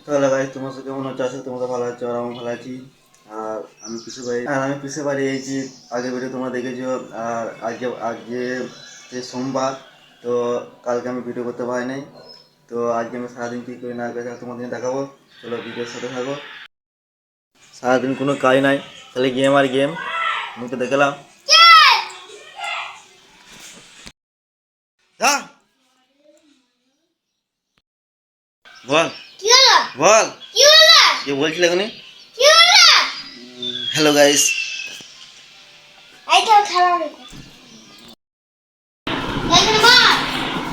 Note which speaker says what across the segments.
Speaker 1: তাহলে ভাই তোমার সাথে কেমন হচ্ছে? আসলে তোমরা ভালো আছো আর আমি ভালো আছি। আমি পিসে বাড়ি এসেছি। আগের ভিডিও তোমরা দেখেছো। আর আজকে যে সোমবার, তো কালকে আমি ভিডিও করতে পারি নাই। তো আজকে আমি সারাদিন কী করি না করি তোমাদের দেখাবো। চলো ভিডিওর সাথে থাকো। সারাদিন কোনো কাজ নাই, তাহলে গেম আর গেম মুখে দেখলাম। বল বল কি বলছিলে এখনই? হ্যালো গাইস,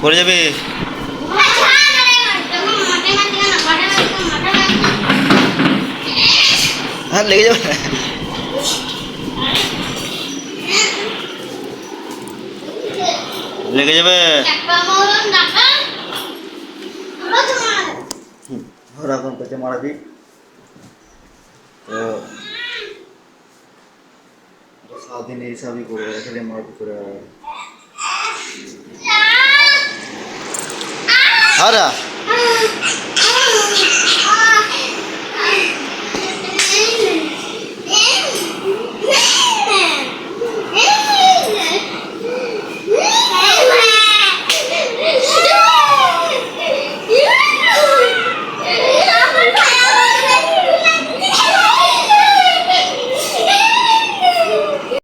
Speaker 1: পড়ে যাবে। হ্যাঁ লেগে যাবে, লেগে যাবে। ওরকম করছে মারাবি। তো সারাদিন এইসবই করবে, খালি মারপিট করে বেড়াবে। হারা